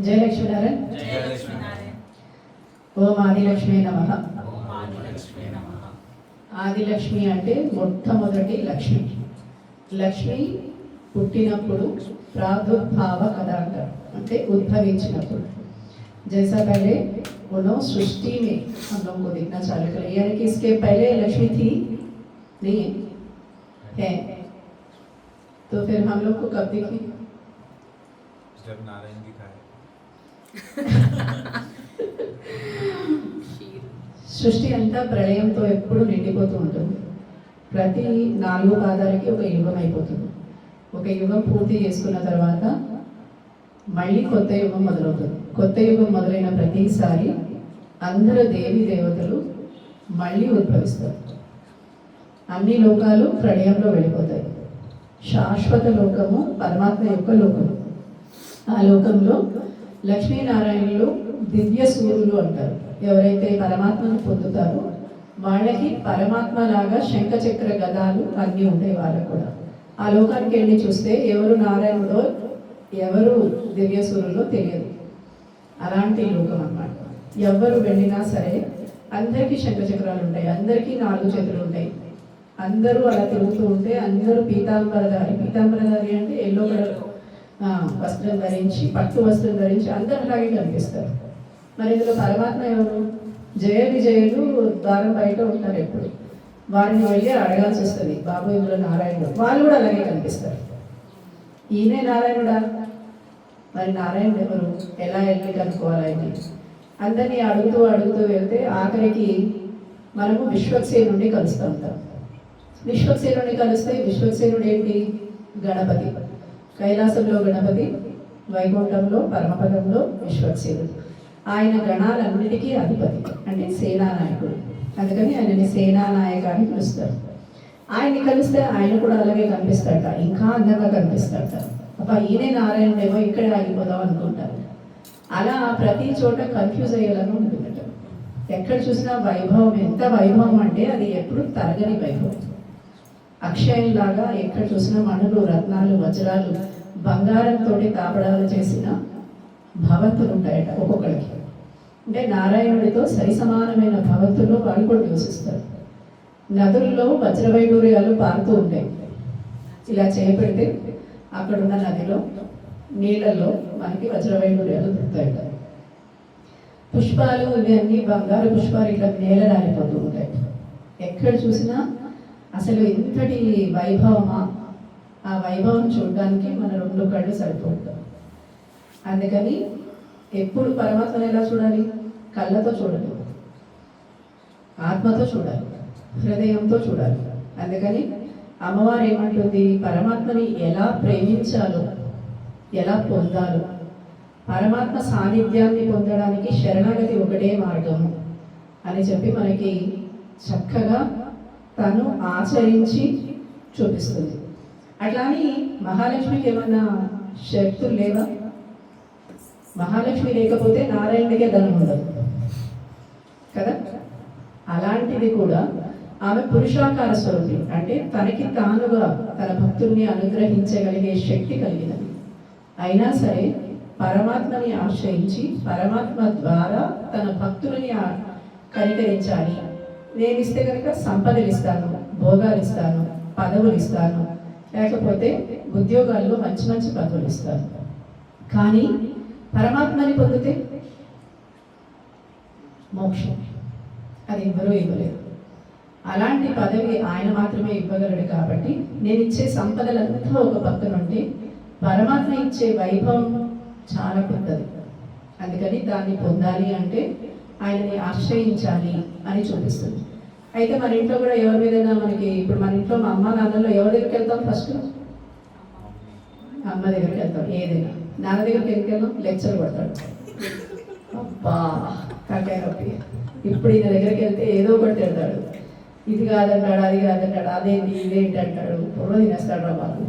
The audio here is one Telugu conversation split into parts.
జయ లక్ష్మీనారాయణ. ఓం ఆదిలక్ష్మీ నమః. ఆదిలక్ష్మి అంటే మొట్టమొదటి లక్ష్మి. లక్ష్మి పుట్టినప్పుడు ప్రాదుర్భావ కథ అంటారు, అంటే ఉద్భవించినప్పుడు. जैसा पहले उन्होंने सृष्टि में हम लोगों को देखना चालू कर, यानी कि इसके पहले लक्ष्मी थी नहीं है, तो फिर हम लोग को कब दिखी? जब नारायण दिखाए। సృష్టి అంతా ప్రళయంతో ఎప్పుడు నిండిపోతూ ఉంటుంది. ప్రతి 4 పాదాలకి ఒక యుగం అయిపోతుంది. ఒక యుగం పూర్తి చేసుకున్న తర్వాత మళ్ళీ కొత్త యుగం మొదలవుతుంది. కొత్త యుగం మొదలైన ప్రతిసారి అందరు దేవి దేవతలు మళ్ళీ ఉద్భవిస్తారు. అన్ని లోకాలు ప్రళయంలో వెళ్ళిపోతాయి. శాశ్వత లోకము పరమాత్మ యొక్క లోకము. ఆ లోకంలో లక్ష్మీనారాయణులు దివ్య సూర్యులు అంటారు. ఎవరైతే పరమాత్మను పొందుతారో వాళ్ళకి పరమాత్మ లాగా శంఖచక్ర గదాలు అన్నీ ఉంటాయి వాళ్ళకు కూడా. ఆ లోకానికి వెళ్ళి చూస్తే ఎవరు నారాయణుడో ఎవరు దివ్య సూర్యులో తెలియదు. అలాంటి లోకం అన్నమాట. ఎవరు వెళ్ళినా సరే అందరికీ శంఖచక్రాలు ఉంటాయి, అందరికీ 4 చేతులు ఉంటాయి. అందరూ అలా తిరుగుతూ ఉంటే అందరూ పీతాంబరధారి. పీతాంబరధారి అంటే ఎల్లో కలర్ వస్త్రం ధరించి, పట్టు వస్త్రం ధరించి అందరూ అలాగే కనిపిస్తారు. మరి ఇందులో పరమాత్మ ఎవరు? జయ విజయులు ద్వారం బయట ఉంటారు ఎప్పుడు. వారిని వెళ్ళి అడగాల్సి వస్తుంది, బాబు ఇందులో నారాయణుడు. వాళ్ళు కూడా అలాగే కనిపిస్తారు. ఈయనే నారాయణుడా? మరి నారాయణుడు ఎవరు? ఎలా వెళ్ళి కనుక్కోవాలి? అందరినీ అడుగుతూ అడుగుతూ వెళ్తే ఆఖరికి మనము విశ్వక్సేనుడిని కలుస్తూ ఉంటాం. విశ్వక్సేనుడిని కలిస్తే విశ్వక్సేనుడు ఏంటి? గణపతి. కైలాసంలో గణపతి, వైకుంఠంలో పరమపదంలో విశ్వక్సేనుడు. ఆయన గణాలన్నిటికీ అధిపతి, అంటే సేనానాయకుడు. అందుకని ఆయనని సేనానాయక అని పిలుస్తారు. ఆయన్ని కలిస్తే ఆయన కూడా అలాగే కనిపిస్తాడట, ఇంకా అందంగా కనిపిస్తాడట. అబ్బా ఈయనే నారాయణుడేమో, ఇక్కడే ఆగిపోదాం అనుకుంటారు. అలా ప్రతి చోట కన్ఫ్యూజ్ అయ్యేలాగా ఉంటుందట. ఎక్కడ చూసినా వైభవం. ఎంత వైభవం అంటే అది ఎప్పుడు తరగని వైభవం. అక్షయంలాగా ఎక్కడ చూసినా మణులు, రత్నాలు, వజ్రాలు, బంగారంతో తాపడాలు చేసిన భవంతులు ఉంటాయట ఒక్కొక్కడికి. అంటే నారాయణుడితో సరి సమానమైన భవంతుల్లో వాళ్ళు కూడా నివసిస్తారు. నదుల్లో వజ్రవైడూర్యాలు పారుతూ ఉంటాయి. ఇలా చేయబెడితే అక్కడున్న నదిలో నీళ్ళల్లో మనకి వజ్రవైడూర్యాలు దొరుకుతాయి. పుష్పాలు ఇవన్నీ బంగారు పుష్పాలు ఇట్లా నేల రాలిపోతూ ఉంటాయి. ఎక్కడ చూసినా అసలు ఇంతటి వైభవమా? ఆ వైభవం చూడడానికి మన 2 కళ్ళు సరిపోతాం. అందుకని ఎప్పుడు పరమాత్మను ఎలా చూడాలి? కళ్ళతో చూడాలి, ఆత్మతో చూడాలి, హృదయంతో చూడాలి. అందుకని అమ్మవారు ఏమంటుంది? పరమాత్మని ఎలా ప్రేమించాలో, ఎలా పొందాలో, పరమాత్మ సాన్నిధ్యాన్ని పొందడానికి శరణాగతి ఒకటే మార్గము అని చెప్పి మనకి చక్కగా తను ఆచరించి చూపిస్తుంది. అట్లాని మహాలక్ష్మికి ఏమన్నా శక్తులు లేవా? మహాలక్ష్మి లేకపోతే నారాయణుడికే ధనం ఉండదు కదా. అలాంటిది కూడా ఆమె పురుషాకార స్వరూపి, అంటే తనకి తానుగా తన భక్తుల్ని అనుగ్రహించగలిగే శక్తి కలిగినది. అయినా సరే పరమాత్మని ఆశ్రయించి పరమాత్మ ద్వారా తన భక్తులని కనికరించాలి. నేను ఇస్తే కనుక సంపదలు ఇస్తాను, భోగాలు ఇస్తాను, పదవులు ఇస్తాను, లేకపోతే ఉద్యోగాల్లో మంచి మంచి పదవులు ఇస్తాను. కానీ పరమాత్మని పొందితే మోక్షం అది ఎవరూ ఇవ్వలేరు. అలాంటి పదవి ఆయన మాత్రమే ఇవ్వగలడు. కాబట్టి నేను ఇచ్చే సంపదలంతా ఒక పక్కన ఉంటే పరమాత్మ ఇచ్చే వైభవం చాలా పెద్దది. అందుకని దాన్ని పొందాలి అంటే ఆయనని ఆశ్రయించాలి అని చూపిస్తుంది. అయితే మన ఇంట్లో కూడా ఎవరి మీదైనా మనకి, ఇప్పుడు మన ఇంట్లో మా అమ్మ నాన్నలో ఎవరి దగ్గరికి వెళ్తాం? ఫస్ట్ అమ్మ దగ్గరికి వెళ్తాం. ఏదైనా నాన్న దగ్గరికి ఎందుకు వెళ్తాం? లెక్చర్ పడతాడు. అబ్బా కాకాయ నొప్పి. ఇప్పుడు ఈయన దగ్గరికి వెళ్తే ఏదో ఒకటి తిడతాడు. ఇది కాదంటాడు, అది కాదంటాడు, అదేంటి ఇదేంటి అంటాడు, పొరవ తినేస్తాడు రా బాబు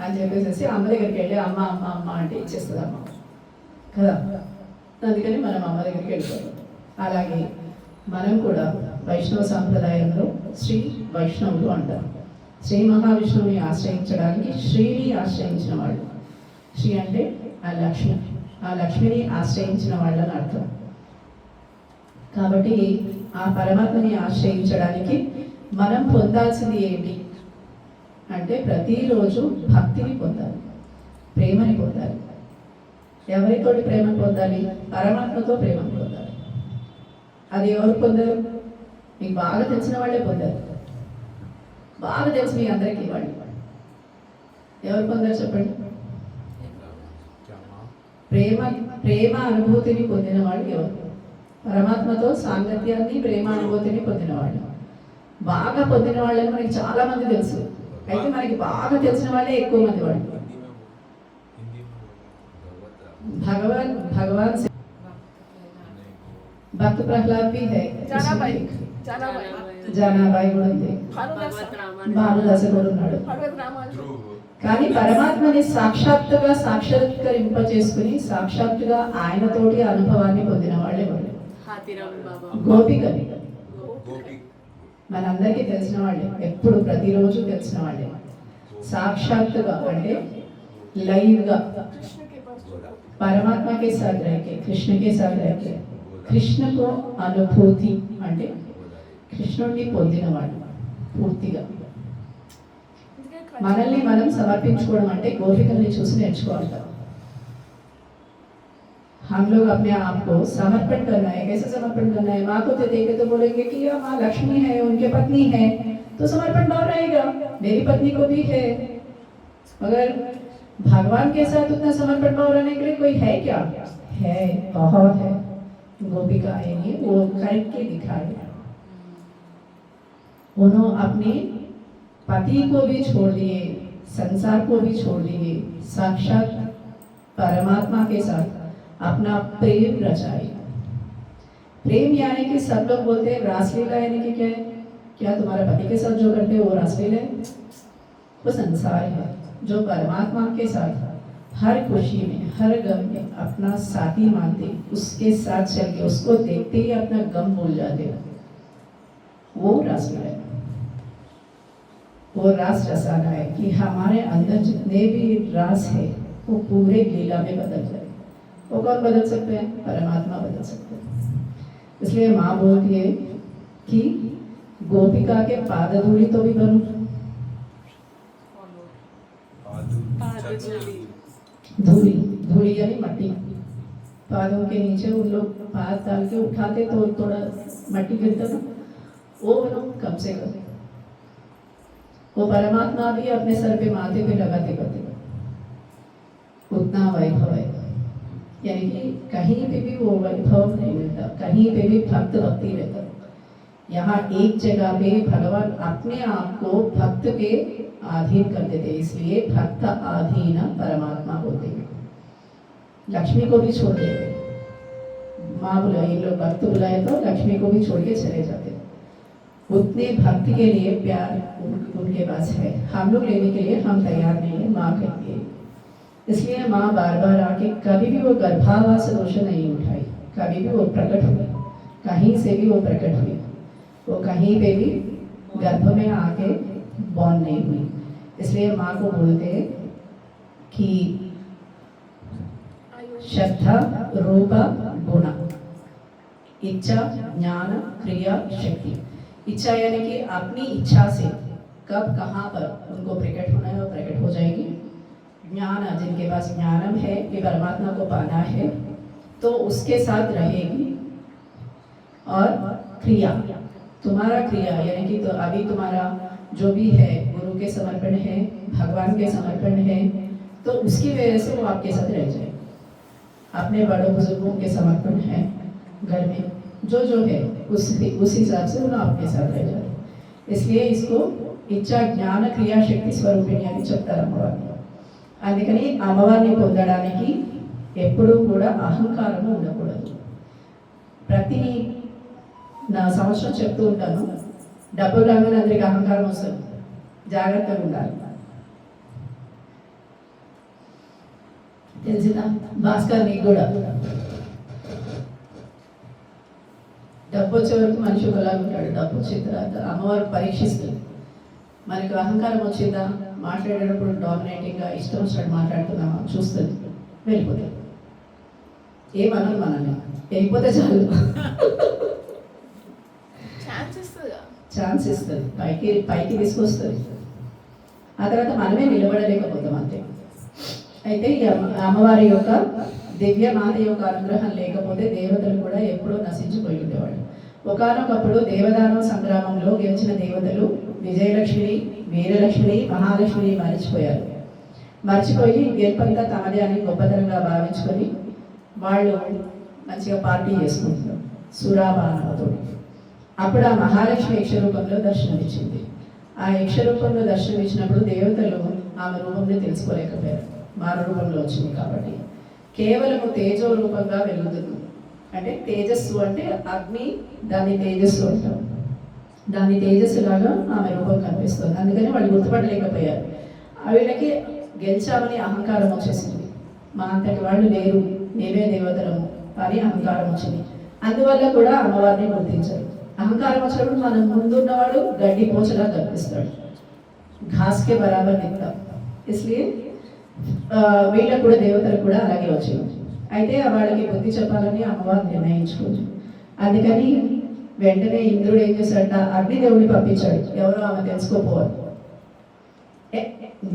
అని చెప్పేసి అమ్మ దగ్గరికి వెళ్ళి అమ్మ అమ్మ అమ్మ అంటే ఇచ్చేస్తుంది అమ్మ కదా. అందుకని మనం అమ్మ దగ్గరికి వెళ్ళిపోతాం. అలాగే మనం కూడా వైష్ణవ సాంప్రదాయంలో శ్రీ వైష్ణవులు అంటారు. శ్రీ మహావిష్ణువుని ఆశ్రయించడానికి శ్రీని ఆశ్రయించిన వాళ్ళు. శ్రీ అంటే ఆ లక్ష్మి, ఆ లక్ష్మిని ఆశ్రయించిన వాళ్ళని అర్థం. కాబట్టి ఆ పరమాత్మని ఆశ్రయించడానికి మనం పొందాల్సింది ఏంటి అంటే ప్రతిరోజు భక్తిని పొందాలి, ప్రేమని పొందాలి. ఎవరితోటి ప్రేమను పొందాలి? పరమాత్మతో ప్రేమను పొందాలి. అది ఎవరు పొందారు? మీకు బాగా తెలిసిన వాళ్ళే పొందారు. బాగా తెలుసు మీ అందరికీ వాళ్ళు ఎవరు పొందారు చెప్పండి? ప్రేమ ప్రేమ అనుభూతిని పొందిన వాళ్ళు ఎవరు? పరమాత్మతో సాంగత్యాన్ని, ప్రేమ అనుభూతిని పొందిన వాళ్ళు. బాగా పొందిన వాళ్ళని మనకి చాలా మంది తెలుసు. అయితే మనకి బాగా తెలిసిన వాళ్ళే ఎక్కువ మంది వాళ్ళు. भगवान से भक्त प्रहलाद भी है, జానాబాయి కూడా ఉంది, భానుదాస కూడా ఉన్నాడు. కానీ పరమాత్మని సాక్షాత్తుగా చేసుకుని సాక్షాత్తుగా ఆయనతోటి అనుభవాన్ని పొందిన వాళ్ళే వాళ్ళు గోపికని. మనందరికీ తెలిసిన వాళ్ళే, ఎప్పుడు ప్రతిరోజు తెలిసిన వాళ్ళే. సాక్షాత్తుగా అంటే లైవ్గా परमात्मा के साथ रह के, कृष्ण के साथ रह के, कृष्ण को अनुभूति అంటే కృష్ణుడిని పొందిన వాడు పూర్తిగా. మనల్ని మనం సమర్పించుకోవడం అంటే గోపికల్ని చూసి నేర్చుకోవాలి. हम लोग अपने आप को समर्पण करना है. कैसे समर्पण करना है? माँ को तो देखे तो बोलेंगे कि यह माँ लक्ष्मी है, उनके पत्नी है, तो समर्पण भाव रहेगा. मेरी पत्नी को भी है. मगर भगवान के साथ उतना समर्पण भाव रहने के लिए कोई है क्या? है, बहुत है. गोपिका है ये, वो करके दिखाए. उन्होंने अपने पति को भी छोड़ दिए, संसार को भी छोड़ दिए, साक्षात परमात्मा के साथ अपना प्रेम रचाए. प्रेम यानी कि सब लोग बोलते हैं रासलीला, यानी कि क्या है? क्या तुम्हारे पति के साथ जो करते हैं वो रासलीला है? वो संसार है. जो परमात्मा के साथ हर खुशी में, हर गम में अपना साथी मानते, उसके साथ चल के उसको देखते ही अपना गम भूल जाते, वो रासलीला है. वो रास रसाना है कि हमारे अंदर जितने भी रास है वो पूरे लीला में बदल जाए. वो कौन बदल सकते हैं? परमात्मा बदल सकते हैं. इसलिए माँ बोलती है कि गोपिका के पाद धूली तो भी बनूं. धूली, धूली यानी मट्टी. पादों के नीचे उन लोग पाद डाल के उठाते तो थोड़ा मट्टी गिरता था, वो लोग कम से कम. वो परमात्मा भी अपने सर पे माथे पे लगाते करते उतना वैभव है. यानी कि कहीं पे भी वो वैभव नहीं मिलता, कहीं पे भी भक्त भक्ति रहता. यहाँ एक जगह पे भगवान अपने आप को भक्त के आधीन कर देते, इसलिए भक्त आधीन परमात्मा होते हैं. लक्ष्मी को भी छोड़ देते. माँ बुलाए, इन लोग भक्त बुलाए तो लक्ष्मी को भी छोड़ के चले जाते. उतने भक्त के लिए प्यार उनके पास है. हम लोग लेने के लिए हम तैयार नहीं है, माँ कहती है. इसलिए माँ बार बार आके कभी भी वो गर्भावास दोष नहीं उठाई, कभी भी वो प्रकट हुई, कहीं से भी वो प्रकट हुई. वो कहीं पे भी गर्भ में आके बॉर्न नहीं हुई. इसलिए माँ को बोलते हैं कि श्रद्धा रूप गुण, इच्छा ज्ञान क्रिया शक्ति. इच्छा यानी कि अपनी इच्छा से कब कहाँ पर उनको प्रकट होना है वो प्रकट हो जाएगी. ज्ञान, जिनके पास ज्ञानम है कि परमात्मा को पाना है तो उसके साथ रहेगी. और क्रिया, तुम्हारा क्रिया यानी कि तो अभी तुम्हारा जो भी है गुरु के समर्पण है, भगवान के समर्पण है, तो उसकी वजह से वो आपके साथ रह जाए. अपने बड़ों बुजुर्गों के समर्पण है घर में जो जो है उस हिसाब से उन्हें आपके साथ रह जाए. इसलिए इसको इच्छा ज्ञान क्रिया शक्ति స్వరూపిణి అని చెప్తారు అమ్మవారిని. అందుకని అమ్మవారిని పొందడానికి ఎప్పుడూ కూడా అహంకారం ఉండకూడదు. ప్రతి నా సంవత్సరం చెప్తూ ఉంటాను, డబ్బులు రాగానే అందరికి అహంకారం వస్తుంది, జాగ్రత్తగా ఉండాలి. తెలిసిందా? భాస్కర్ నీకు కూడా డబ్బు వచ్చే వరకు మనిషి ఒకలాగా ఉంటాడు. డబ్బు వచ్చిన తర్వాత అమ్మవారు పరీక్షిస్తుంది. మనకు అహంకారం వచ్చిందా, మాట్లాడేటప్పుడు డామినేటింగ్గా ఇష్టం వచ్చినట్టు మాట్లాడుతున్నామా చూస్తుంది, వెళ్ళిపోతుంది. ఏమనరు మనల్ని, వెళ్ళిపోతే చాలు. ఛాన్స్ ఇస్తుంది, పైకి పైకి తీసుకొస్తుంది. ఆ తర్వాత మనమే నిలబడలేకపోతాం అంతే. అయితే ఈ అమ్మవారి యొక్క దివ్యమాత యొక్క అనుగ్రహం లేకపోతే దేవతలు కూడా ఎప్పుడూ నశించిపోయి ఉండేవాళ్ళు. ఒకానొకప్పుడు దేవదానం సంగ్రామంలో గెలిచిన దేవతలు విజయలక్ష్మిని, వీరలక్ష్మిని, మహాలక్ష్మిని మర్చిపోయి గెలుపంతా తమదే అని గొప్పతనంగా భావించుకొని వాళ్ళు మంచిగా పార్టీ చేసుకుంటున్నారు సురాపానంతో. అప్పుడు ఆ మహాలక్ష్మి యక్షరూపంలో దర్శనమిచ్చింది. ఆ యక్షరూపంలో దర్శనమిచ్చినప్పుడు దేవతలు ఆమె రూపంలో తెలుసుకోలేకపోయారు, మారు రూపంలో వచ్చింది కాబట్టి. కేవలము తేజో రూపంగా వెలుగుతుంది. అంటే తేజస్సు అంటే అగ్ని, దాని తేజస్సు అంటాం. దాని తేజస్సులాగా ఆమె రూపం కనిపిస్తుంది. అందుకని వాళ్ళు గుర్తుపట్టలేకపోయారు. వీళ్ళకి గెలిచామని అహంకారం వచ్చేసింది. మా అంతటి వాళ్ళు లేరు, మేమే దేవతలము అని అహంకారం వచ్చింది. అందువల్ల కూడా అమ్మవారిని గుర్తించారు. అహంకారం వచ్చినప్పుడు మనం ముందున్నవాడు గడ్డి పోచలా కనిపిస్తాడు, ఘాస్కే బరాబర్ దిగుతాం. ఇస్లియే వీళ్ళకు కూడా దేవతలకు కూడా అలాగే వచ్చింది. అయితే వాళ్ళకి బుద్ధి చెప్పాలని అమ్మవారు నిర్ణయించుకుంది. అందుకని వెంటనే ఇంద్రుడు ఏం చేశాడంట, అగ్నిదేవుడిని పంపించాడు. ఎవరో ఆమె తెలుసుకోపోవాలి.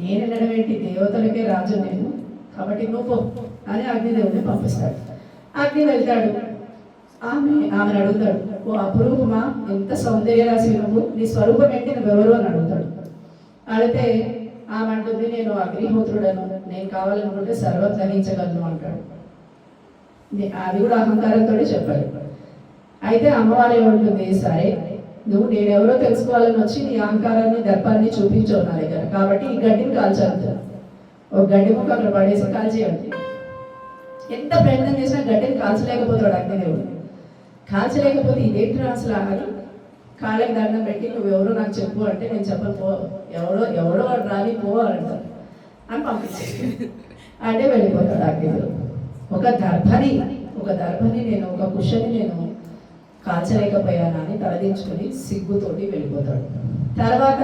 నేను వెళ్ళడం ఏంటి, దేవతలకే రాజు నేను, కాబట్టి నువ్వు అని అగ్నిదేవుడిని పంపిస్తాడు. అగ్ని వెళ్తాడు, ఆమెను అడుగుతాడు, ఓ అపురూపమా, ఎంత సౌందర్య రాశి నువ్వు, నీ స్వరూపం ఏంటి, నువ్వెవరు అని అడుగుతాడు. అడిగితే ఆమె అంటుంది, నేను అగ్నిహోత్రుడను, నేను కావాలనుకుంటే సర్వం ధరించగలను అంటాడు. అది కూడా అహంకారంతో చెప్పాడు. అయితే అమ్మవారు ఏమంటుంది, సరే నువ్వు నేనెవరో తెలుసుకోవాలని వచ్చి నీ అహంకారాన్ని దర్పాన్ని చూపించావు నా దగ్గర, కాబట్టి ఈ గడ్డిని కాల్చాలి. ఒక గడ్డి ముక్క అక్కడ పడేసి కాల్చేయండి. ఎంత ప్రయత్నం చేసినా గడ్డిని కాల్చలేకపోతాడు అగ్నిదేవుడు. కాల్చలేకపోతే ఇదేంటి అసలు అని కాళ్ళకి దండం పెట్టి నువ్వెవరో నాకు చెప్పు అంటే, నేను చెప్పను, పో, ఎవడో వాడు రాని పో అంటారు అని పంపించేసి అంటే వెళ్ళిపోతాడు అగ్నిదేవుడు. ఒక దర్భని నేను, ఒక కుషని నేను కాల్చలేకపోయానా అని తలదించుకొని సిగ్గుతోటి వెళ్ళిపోతాడు. తర్వాత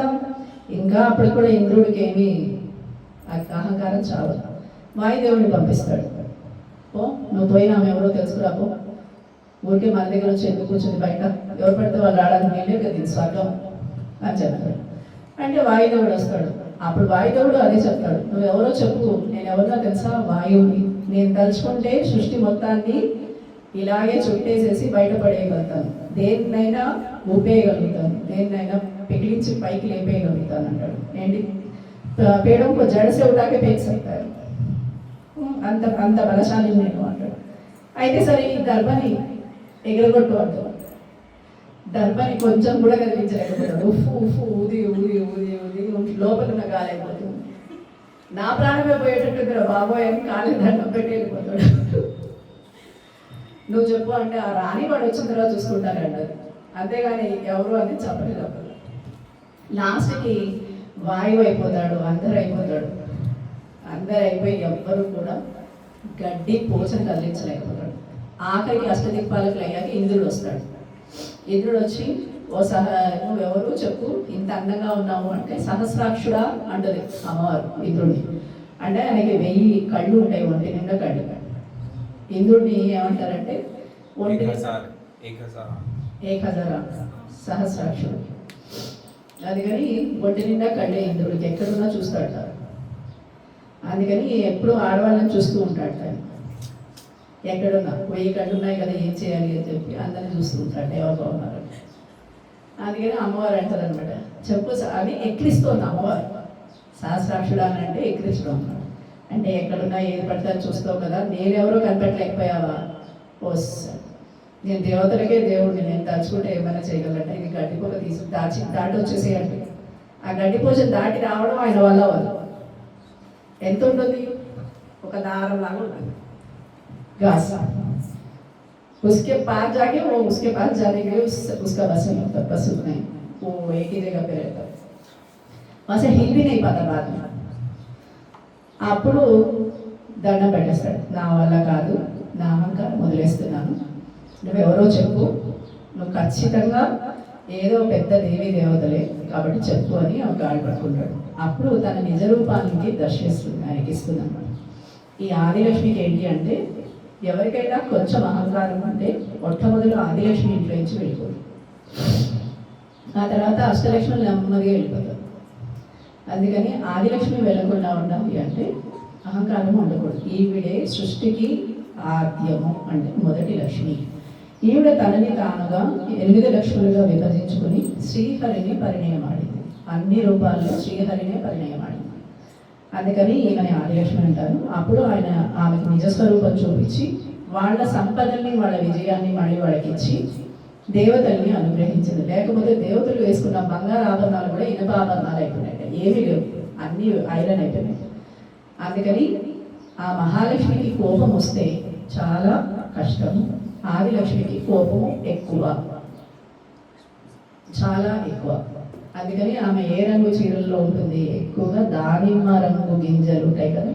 ఇంకా అప్పుడు కూడా ఇంద్రుడికి ఏమీ అహంకారం చాలు, వాయుదేవుడిని పంపిస్తాడు. ఓ నువ్వు పోయినా ఆమె ఎవరో తెలుసుకురాపో, ఊరికే మన దగ్గర వచ్చి ఎందుకు కూర్చుంది, బయట ఎవరు పడితే వాళ్ళు రావడానికి వెళ్ళే కదా స్వర్గం అని చెప్తాడు. అంటే వాయుదేవుడు వస్తాడు. అప్పుడు వాయుదేవుడు అదే చెప్తాడు, నువ్వు ఎవరో చెప్పు, నేను ఎవరినో తెలుసా, వాయువుని, నేను తలుచుకుంటే సృష్టి మొత్తాన్ని ఇలాగే చుట్టేసేసి బయటపడేయగలుగుతాను, దేన్నైనా ఊపేయగలుగుతాను, దేన్నైనా పిగిలించి పైకి లేపేయగలుగుతాను అంటాడు. ఏంటి పేడంకు జడసే ఉడాకే పేక్స్ అవుతారు, అంత బలశాలి నేను అంటాడు. అయితే సరే ఈ దర్భని ఎగరగొట్టు అంటాడు. దర్భని కొంచెం కూడా కదిలించలేకపోతాడు. ఉఫ్ఫు ఊది ఊది ఊది ఊది లోపల ఉన్న గాలి అయిపోతుంది. నా ప్రాణమే పోయేటట్టు బాబోయ్ అని కాళ్ళకి దండం పెట్టి వెళ్ళిపోతాడు. నువ్వు చెప్పు అంటే, ఆ రాణి వాడు వచ్చిన తర్వాత చూసుకుంటానండి, అంతేగాని ఎవరు అని చెప్పలేదు. లాస్ట్కి వాయువు అయిపోతాడు, అందరు అయిపోయి ఎవ్వరు కూడా గడ్డి పోచను కదిలించలేకపోతాడు. ఆఖరికి అష్టదిక్పాలకులు అయ్యాక ఇంద్రుడు వస్తాడు. ఇంద్రుడు వచ్చి, నువ్వెవరు చెప్పు, ఇంత అందంగా ఉన్నావు అంటే, సహస్రాక్షుడా అంటది అమ్మవారు ఇంద్రుడిని. అంటే ఆయనకి 1000 కళ్ళు ఉంటాయి, ఒంటి నిండా కళ్ళు. ఇంద్రుడిని ఏమంటారంటే ఏకహజర సహస్రాక్షుడు. అందుకని ఒంటి నిండా కళ్ళే ఇంద్రుడికి, ఎక్కడున్నా చూస్తాడు. అందుకని ఎప్పుడు ఆడవాళ్ళని చూస్తూ ఉంటాడు. ఎక్కడున్నా 1000 కళ్ళు ఉన్నాయి కదా, ఏం చేయాలి అని చెప్పి అందరిని చూస్తూ ఉంటాడు ఎవరు బాగున్నారు. అందుకని అమ్మవారు అంటారు అనమాట, చెప్పు అని ఎక్కిరిస్తోంది అమ్మవారు. సహస్రాక్షుడు అని అంటే ఎక్కిరించడం అన్నాడు. అంటే ఎక్కడున్నా ఏది పడితే చూస్తావు కదా, నేనెవరో కనిపెట్టలేకపోయావా, ఓస్ నేను దేవతలకే దేవుడిని, నేను తలుచుకుంటే ఏమైనా చేయగలంటే ఇది గడ్డిపోక దాటి వచ్చేసేయండి. ఆ గడ్డిపోచను దాటి రావడం ఆయన వల్ల ఎంత ఉంటుంది, ఒక దారం లాగా ఉంటుంది घास, उसके पास जाके वो उसके पास जाने के लिए उसका बस नहीं होता, बस नहीं, वो एक ही जगह पे रहता, वहाँ से हिल भी नहीं पाता बाद में. అప్పుడు దండం పెట్టేస్తాడు, నా వల్ల కాదు, నా అహంకారం వదిలేస్తున్నాను, నువ్వెవరో చెప్పు, నువ్వు ఖచ్చితంగా ఏదో పెద్ద దేవి దేవతలే కాబట్టి చెప్పు అని ఒక గాడి పట్టుకుంటాడు. అప్పుడు తన నిజ రూపానికి దర్శిస్తుంది, ఆయనకి ఇస్తుంది అన్నమాట. ఈ ఆదిలక్ష్మికి ఏంటి అంటే ఎవరికైనా కొంచెం అహంకారం అంటే మొట్టమొదటి ఆదిలక్ష్మి ఇంట్లో నుంచి వెళ్ళిపోతుంది, ఆ తర్వాత అష్టలక్ష్మి నెమ్మదిగా వెళ్ళిపోతారు. అందుకని ఆదిలక్ష్మి వెళ్ళకుండా ఉండాలి అంటే అహంకారం ఉండకూడదు. ఈవిడే సృష్టికి ఆద్యము అంటే మొదటి లక్ష్మి. ఈవిడ తనని తానుగా 8 లక్ష్ములుగా విభజించుకుని శ్రీహరిని పరిణయమాడింది. అన్ని రూపాల్లో శ్రీహరినే పరిణయమాడింది. అందుకని ఈమెని ఆదిలక్ష్మి అంటారు. అప్పుడు ఆయన ఆమెకు నిజస్వరూపం చూపించి వాళ్ళ సంపదల్ని వాళ్ళ విజయాన్ని మళ్ళీ వాళ్ళకి ఇచ్చి దేవతల్ని అనుగ్రహించింది. లేకపోతే దేవతలు వేసుకున్న బంగారు ఆభరణాలు కూడా ఇనుప ఆభరణాలు అయిపోయినాయి, ఏమీ లేవు, అన్నీ ఐరన్ అయిపోయినాయి. అందుకని ఆ మహాలక్ష్మికి కోపం వస్తే చాలా కష్టము, ఆదిలక్ష్మికి కోపం ఎక్కువ, చాలా ఎక్కువ. అందుకని ఆమె ఏ రంగు చీరల్లో ఉంటుంది, ఎక్కువగా దానిమ్మ రంగు గింజలు ఉంటాయి కదా,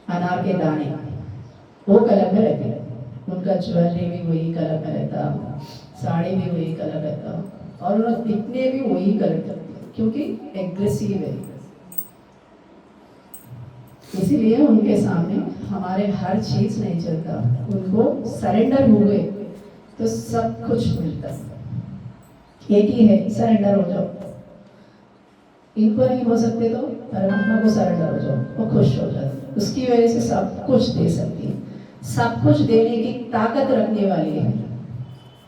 अनार के दाने, वो कलर में रहते हैं। उनका ज्वेलरी भी वही कलर में रहता, साड़ी भी वही कलर रहता, और उन्हें दिखने भी वही कलर करते, क्योंकि एग्रेसिव है। इसीलिए उनके सामने हमारे हर चीज नहीं चलता, उनको सरेंडर हुए तो सब कुछ मिलता। एक ही है, सरेंडर हो जाओ। इनको नहीं हो सकते तो परमात्मा को सरेंडर हो जाओ, वो खुश हो जाते, उसकी वजह से सब कुछ दे सकती है। सब कुछ देने की ताकत रखने वाली है।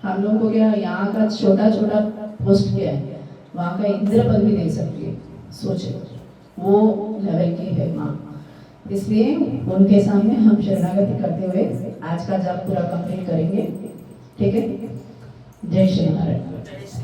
हम लोगों को क्या यहाँ का छोटा छोटा पोस्ट क्या है, वहाँ का इंद्र पद भी दे सकती है, सोचे वो लेवल की है माँ। इसलिए उनके सामने हम शरणागति करते हुए आज का जाप पूरा कंप्लीट करेंगे, ठीक है। जय श्री नारायण।